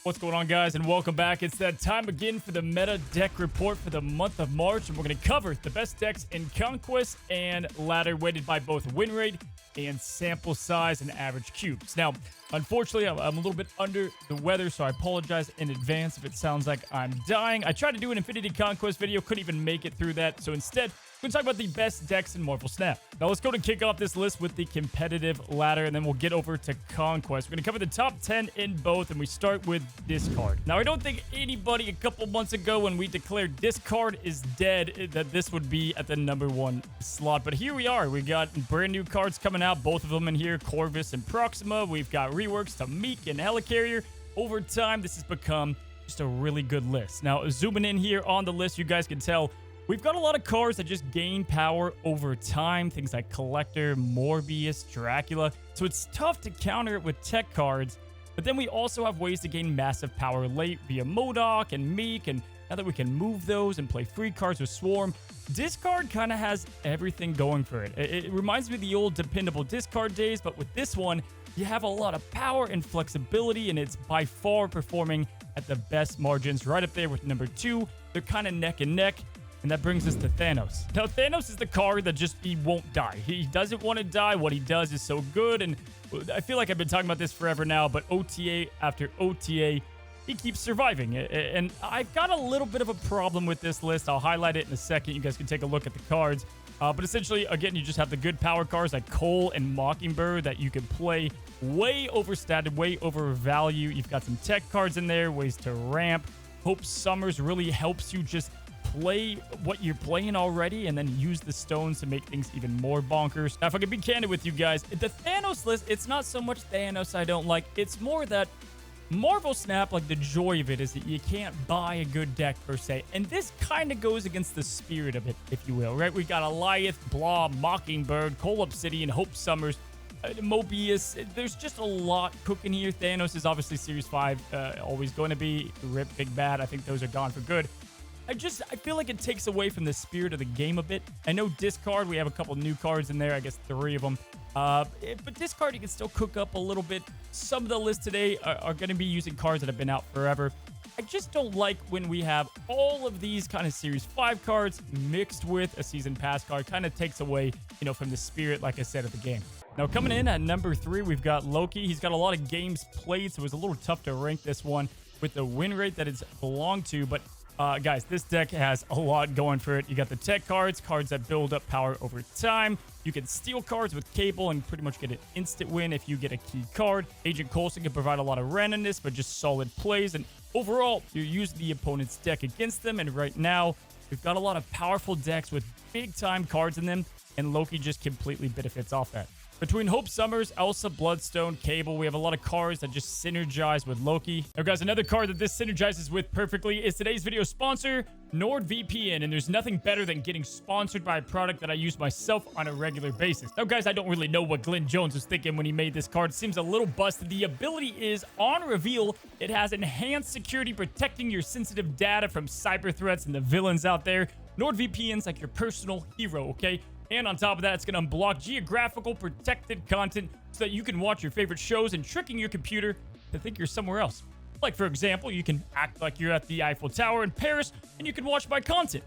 What's going on, guys, and welcome back. It's that time again for the meta deck report for the month of March, and we're going to cover the best decks in Conquest and ladder, weighted by both win rate and sample size and average cubes. Now, unfortunately, I'm a little bit under the weather, so I apologize in advance if it sounds like I'm dying. I tried to do an Infinity Conquest video, couldn't even make it through that, so instead, we're going to talk about the best decks in Marvel Snap. Now, let's go and kick off this list with the competitive ladder, and then we'll get over to Conquest. We're going to cover the top 10 in both, and we start with Discard. Now, I don't think anybody a couple months ago when we declared Discard is dead that this would be at the #1 slot, but here we are. We got brand new cards coming out, both of them in here, Corvus and Proxima. We've got reworks to Meek and Helicarrier. Over time, this has become just a really good list. Now, zooming in here on the list, you guys can tell we've got a lot of cards that just gain power over time. Things like Collector, Morbius, Dracula. So it's tough to counter it with tech cards. But then we also have ways to gain massive power late via MODOK and Meek. And now that we can move those and play free cards with Swarm, Discard kind of has everything going for it. It reminds me of the old dependable Discard days. But with this one, you have a lot of power and flexibility. And it's by far performing at the best margins, right up there with #2. They're kind of neck and neck. And that brings us to Thanos. Now, Thanos is the card that he won't die. He doesn't want to die. What he does is so good. And I feel like I've been talking about this forever now, but OTA after OTA, he keeps surviving. And I've got a little bit of a problem with this list. I'll highlight it in a second. You guys can take a look at the cards. But essentially, again, you just have the good power cards like Cole and Mockingbird that you can play way overstated, way overvalue. You've got some tech cards in there, ways to ramp. Hope Summers really helps you just play what you're playing already and then use the stones to make things even more bonkers. Now, if I could be candid with you guys, the Thanos list, it's not so much Thanos I don't like. It's more that Marvel Snap, like the joy of it is that you can't buy a good deck per se. And this kind of goes against the spirit of it, if you will, right? We got Alioth, Blob, Mockingbird, Cole Obsidian, Hope Summers, Mobius. There's just a lot cooking here. Thanos is obviously Series 5, always going to be. Rip, Big Bad. I think those are gone for good. I feel like it takes away from the spirit of the game a bit. I know Discard, we have a couple new cards in there, I guess 3 of them. But Discard, you can still cook up a little bit. Some of the lists today are going to be using cards that have been out forever. I just don't like when we have all of these kind of Series 5 cards mixed with a Season Pass card. Kind of takes away, from the spirit, like I said, of the game. Now, coming in at #3, we've got Loki. He's got a lot of games played, so it was a little tough to rank this one with the win rate that it's belonged to, but guys, this deck has a lot going for it. You got the tech cards that build up power over time. You can steal cards with Cable and pretty much get an instant win if you get a key card. Agent Coulson can provide a lot of randomness, but just solid plays. And overall, you're using the opponent's deck against them. And right now, we've got a lot of powerful decks with big-time cards in them, and Loki just completely benefits off that. Between Hope Summers, Elsa, Bloodstone, Cable, we have a lot of cards that just synergize with Loki. Now, guys, another card that this synergizes with perfectly is today's video sponsor, NordVPN. And there's nothing better than getting sponsored by a product that I use myself on a regular basis. Now, guys, I don't really know what Glenn Jones was thinking when he made this card. It seems a little busted. The ability is, on reveal, it has enhanced security, protecting your sensitive data from cyber threats and the villains out there. NordVPN's like your personal hero, okay? And on top of that, it's going to unblock geographical protected content so that you can watch your favorite shows and tricking your computer to think you're somewhere else. Like, for example, you can act like you're at the Eiffel Tower in Paris and you can watch my content.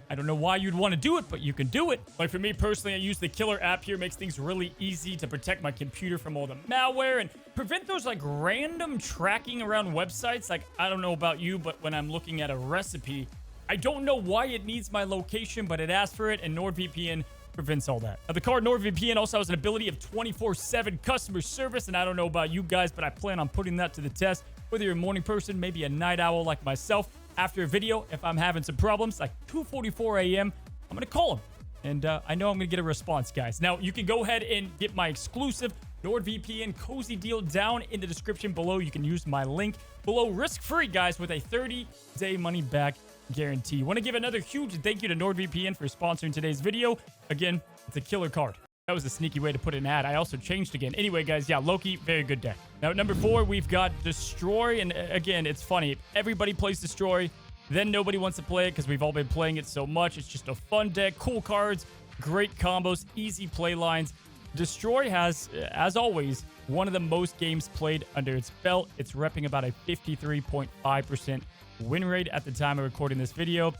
I don't know why you'd want to do it, but you can do it. Like, for me personally, I use the Killer app here. It makes things really easy to protect my computer from all the malware and prevent those like random tracking around websites. Like, I don't know about you, but when I'm looking at a recipe, I don't know why it needs my location, but it asks for it, and NordVPN prevents all that. Now, the card NordVPN also has an ability of 24/7 customer service, and I don't know about you guys, but I plan on putting that to the test. Whether you're a morning person, maybe a night owl like myself, after a video, if I'm having some problems, like 2:44 a.m., I'm going to call them. And I know I'm going to get a response, guys. Now, you can go ahead and get my exclusive NordVPN cozy deal down in the description below. You can use my link below, risk-free, guys, with a 30-day money-back guarantee. Want to give another huge thank you to NordVPN for sponsoring today's video. Again, it's a killer card. That was a sneaky way to put an ad. I also changed again. Anyway, guys, yeah, Loki, very good deck. Now, at #4, we've got Destroy. And again, it's funny. Everybody plays Destroy. Then nobody wants to play it because we've all been playing it so much. It's just a fun deck, cool cards, great combos, easy play lines. Destroy has, as always, one of the most games played under its belt. It's repping about a 53.5% win rate at the time of recording this video.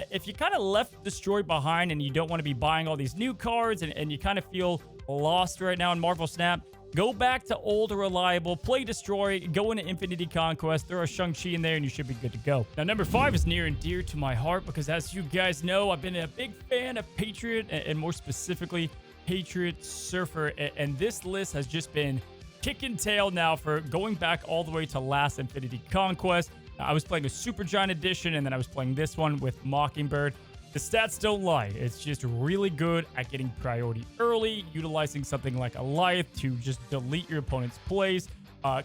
If you kind of left Destroy behind and you don't want to be buying all these new cards and you kind of feel lost right now in Marvel Snap, go back to old reliable, play Destroy, go into Infinity Conquest, throw a Shang-Chi in there, and you should be good to go. Now, number 5 is near and dear to my heart because, as you guys know, I've been a big fan of Patriot, and more specifically, Patriot Surfer, and this list has just been kicking tail now for going back all the way to last Infinity Conquest. I was playing a Supergiant Edition, and then I was playing this one with Mockingbird. The stats don't lie. It's just really good at getting priority early, utilizing something like a Lithe to just delete your opponent's plays.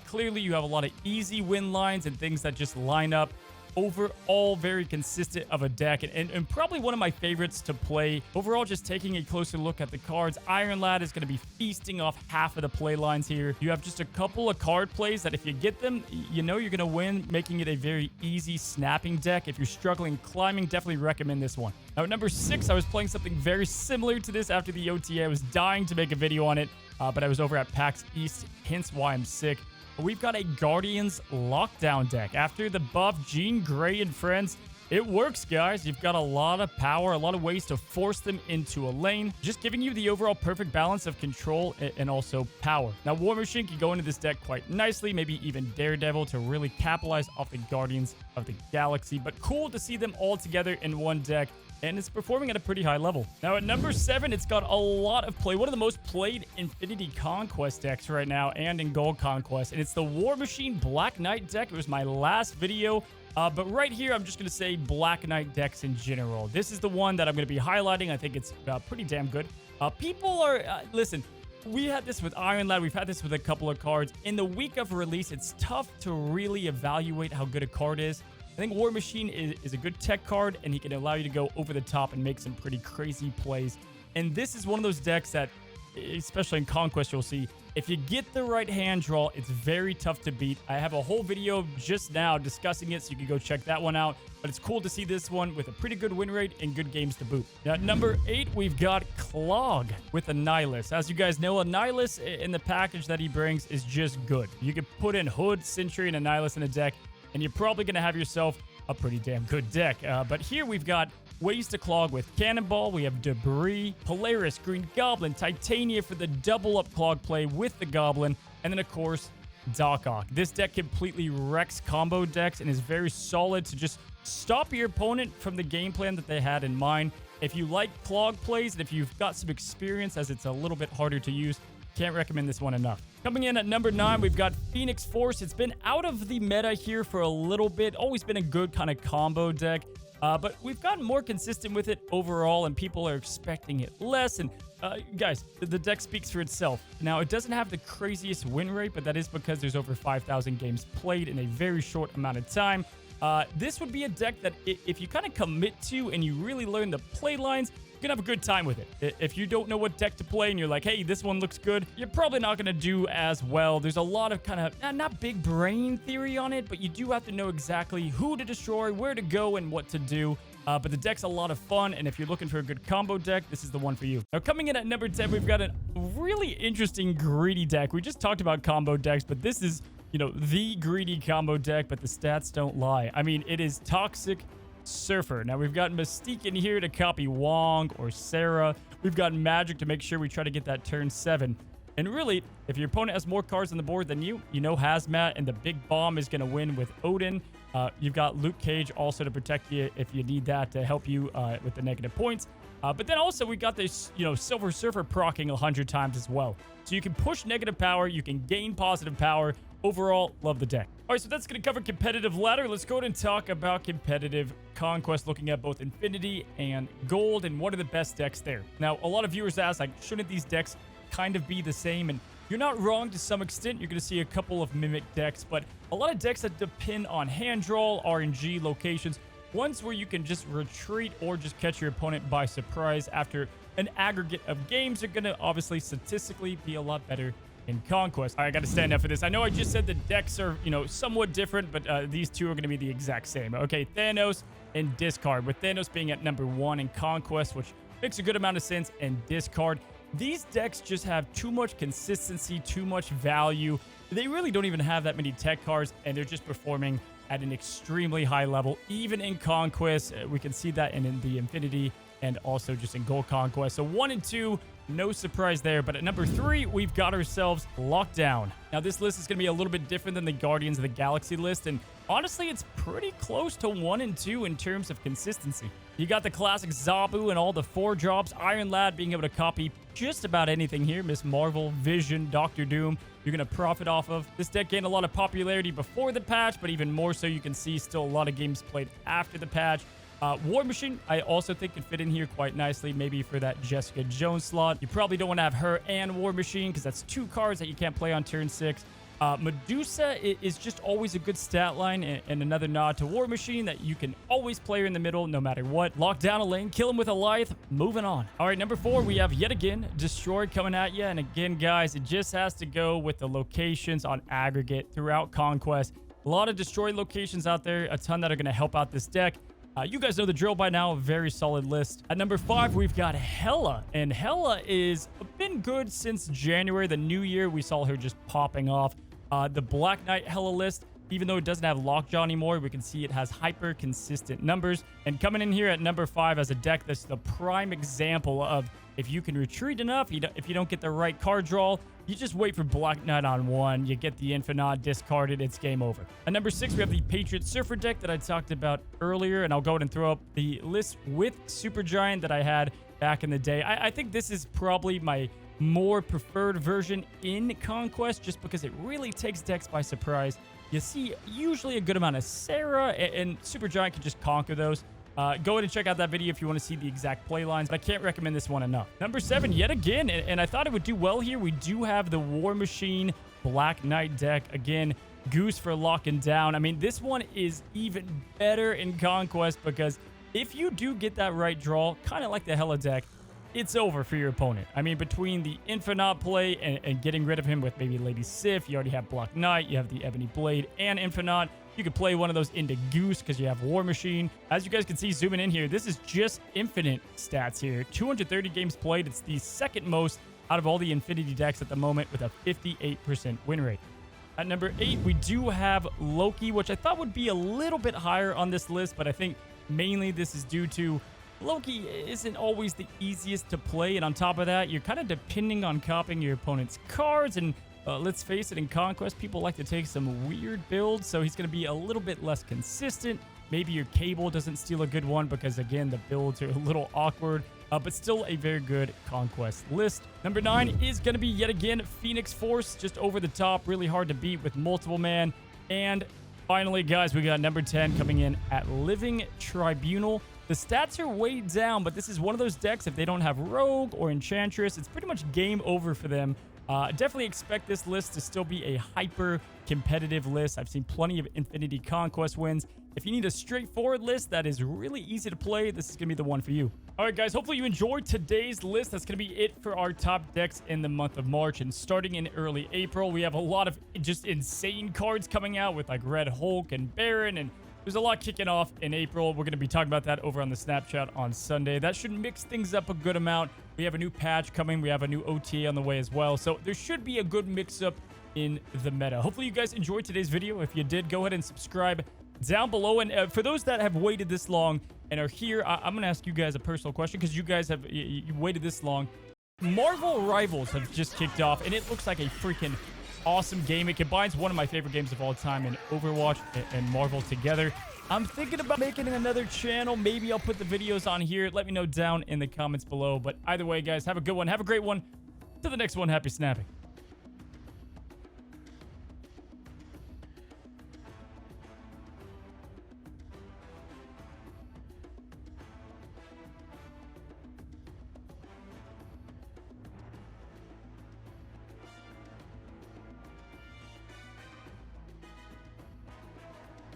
Clearly, you have a lot of easy win lines and things that just line up. Overall, very consistent of a deck, and probably one of my favorites to play. Overall, just taking a closer look at the cards, Iron Lad is going to be feasting off half of the play lines here. You have just a couple of card plays that if you get them, you know you're going to win, making it a very easy snapping deck. If you're struggling climbing, definitely recommend this one. Now, at number 6, I was playing something very similar to this after the OTA. I was dying to make a video on it, but I was over at PAX East, hence why I'm sick. We've got a Guardians Lockdown deck. After the buff, Jean Grey and friends, it works, guys. You've got a lot of power, a lot of ways to force them into a lane, just giving you the overall perfect balance of control and also power. Now, War Machine can go into this deck quite nicely, maybe even Daredevil to really capitalize off the Guardians of the Galaxy, but cool to see them all together in one deck, and it's performing at a pretty high level. Now, at number 7, it's got a lot of play. One of the most played Infinity Conquest decks right now and in Gold Conquest, and it's the War Machine Black Knight deck. It was my last video, but right here, I'm just going to say Black Knight decks in general. This is the one that I'm going to be highlighting. I think it's pretty damn good. People are... listen, we had this with Iron Lad. We've had this with a couple of cards. In the week of release, it's tough to really evaluate how good a card is. I think War Machine is a good tech card, and he can allow you to go over the top and make some pretty crazy plays. And this is one of those decks that, especially in Conquest, you'll see, if you get the right hand draw, it's very tough to beat. I have a whole video just now discussing it, so you can go check that one out. But it's cool to see this one with a pretty good win rate and good games to boot. Now, at number 8, we've got Clog with Annihilus. As you guys know, Annihilus in the package that he brings is just good. You can put in Hood, Sentry, and Annihilus in a deck, and you're probably going to have yourself a pretty damn good deck. But here we've got ways to Clog with Cannonball. We have Debris, Polaris, Green Goblin, Titania for the double-up Clog play with the Goblin, and then, of course, Doc Ock. This deck completely wrecks combo decks and is very solid to just stop your opponent from the game plan that they had in mind. If you like Clog plays and if you've got some experience, as it's a little bit harder to use, can't recommend this one enough. Coming in at number 9, we've got Phoenix Force. It's been out of the meta here for a little bit. Always been a good kind of combo deck. But we've gotten more consistent with it overall, and people are expecting it less. And guys, the deck speaks for itself. Now, it doesn't have the craziest win rate, but that is because there's over 5,000 games played in a very short amount of time. This would be a deck that if you kind of commit to and you really learn the play lines, you're going to have a good time with it. If you don't know what deck to play and you're like, hey, this one looks good, you're probably not going to do as well. There's a lot of kind of, not big brain theory on it, but you do have to know exactly who to destroy, where to go, and what to do. But the deck's a lot of fun, and if you're looking for a good combo deck, this is the one for you. Now, coming in at number 10, we've got a really interesting greedy deck. We just talked about combo decks, but this is, the greedy combo deck, but the stats don't lie. I mean, it is Toxic Surfer. Now, we've got Mystique in here to copy Wong or Sarah. We've got Magic to make sure we try to get that turn 7. And really, if your opponent has more cards on the board than you, Hazmat and the Big Bomb is going to win with Odin. You've got Luke Cage also to protect you if you need that to help you with the negative points. But then also we got this, Silver Surfer proccing 100 times as well. So you can push negative power, you can gain positive power. Overall, love the deck. All right, so that's going to cover competitive ladder. Let's go ahead and talk about competitive Conquest, looking at both Infinity and Gold and what are the best decks there. Now, a lot of viewers ask, shouldn't these decks kind of be the same? And you're not wrong to some extent. You're going to see a couple of mimic decks, but a lot of decks that depend on hand draw, RNG, locations, ones where you can just retreat or just catch your opponent by surprise after an aggregate of games are going to obviously statistically be a lot better in Conquest. I got to stand up for this. I know I just said the decks are, somewhat different, but these two are going to be the exact same. Okay, Thanos and Discard, with Thanos being at number 1 in Conquest, which makes a good amount of sense, and Discard. These decks just have too much consistency, too much value. They really don't even have that many tech cards, and they're just performing at an extremely high level, even in Conquest. We can see that in the Infinity and also just in Gold Conquest. So 1 and 2, no surprise there. But at number 3, we've got ourselves Lockdown. Now, this list is going to be a little bit different than the Guardians of the Galaxy list, and honestly, it's pretty close to 1 and 2 in terms of consistency. You got the classic Zabu and all the 4 drops. Iron Lad being able to copy just about anything here. Miss Marvel, Vision, Doctor Doom, you're going to profit off of. This deck gained a lot of popularity before the patch, but even more so, you can see still a lot of games played after the patch. War Machine, I also think could fit in here quite nicely, maybe for that Jessica Jones slot. You probably don't want to have her and War Machine because that's 2 cards that you can't play on turn 6. Medusa is just always a good stat line, and another nod to War Machine that you can always play her in the middle no matter what. Lock down a lane, kill him with a Lithe, moving on. All right, number 4, we have yet again Destroyed coming at you. And again, guys, it just has to go with the locations on aggregate throughout Conquest. A lot of Destroyed locations out there, a ton that are going to help out this deck. You guys know the drill by now. A very solid list. At number 5, we've got Hela. And Hela is been good since January, the new year. We saw her just popping off. The Black Knight Hela list, even though it doesn't have Lockjaw anymore, we can see it has hyper consistent numbers. And coming in here at number 5 as a deck that's the prime example of if you can retreat enough, if you don't get the right card draw, you just wait for Black Knight on 1, you get the Infinite discarded, it's game over. At number 6, we have the Patriot Surfer deck that I talked about earlier, and I'll go ahead and throw up the list with Supergiant that I had back in the day. I think this is probably my more preferred version in Conquest, just because it really takes decks by surprise. You see usually a good amount of Sarah, and Supergiant can just conquer those. Go ahead and check out that video if you want to see the exact play lines, but I can't recommend this one enough. Number 7, yet again, and I thought it would do well here. We do have the War Machine Black Knight deck. Again, Goose for locking down. I mean, this one is even better in Conquest because if you do get that right draw, kind of like the Hela deck, it's over for your opponent. I mean, between the Infinite play and getting rid of him with maybe Lady Sif, you already have Black Knight, you have the Ebony Blade and Infinite. You could play one of those into Goose because you have War Machine. As you guys can see, zooming in here, this is just Infinite stats here. 230 games played. It's the second most out of all the Infinity decks at the moment with a 58% win rate. At number 8, we do have Loki, which I thought would be a little bit higher on this list, but I think mainly this is due to Loki isn't always the easiest to play, and on top of that, you're kind of depending on copying your opponent's cards, and let's face it, in Conquest, people like to take some weird builds, so he's going to be a little bit less consistent. Maybe your Cable doesn't steal a good one because, again, the builds are a little awkward, but still a very good Conquest list. Number 9 is going to be, yet again, Phoenix Force, just over the top, really hard to beat with multiple man. And finally, guys, we got number 10 coming in at Living Tribunal. The stats are way down, but this is one of those decks, if they don't have Rogue or Enchantress, it's pretty much game over for them. Definitely expect this list to still be a hyper competitive list. I've seen plenty of Infinity Conquest wins. If you need a straightforward list that is really easy to play, this is going to be the one for you. All right, guys, hopefully you enjoyed today's list. That's going to be it for our top decks in the month of March. And starting in early April, we have a lot of just insane cards coming out with like Red Hulk and Baron, and there's a lot kicking off in April. We're going to be talking about that over on the Snapchat on Sunday. That should mix things up a good amount. We have a new patch coming. We have a new OTA on the way as well. So there should be a good mix-up in the meta. Hopefully you guys enjoyed today's video. If you did, go ahead and subscribe down below. And for those that have waited this long and are here, I'm going to ask you guys a personal question because you guys have you waited this long. Marvel Rivals have just kicked off, and it looks like a freaking awesome game. It combines one of my favorite games of all time in Overwatch and Marvel together. I'm thinking about making another channel. Maybe I'll put the videos on here. Let me know down in the comments below. But either way, guys, have a good one. Have a great one. Till the next one, happy snapping.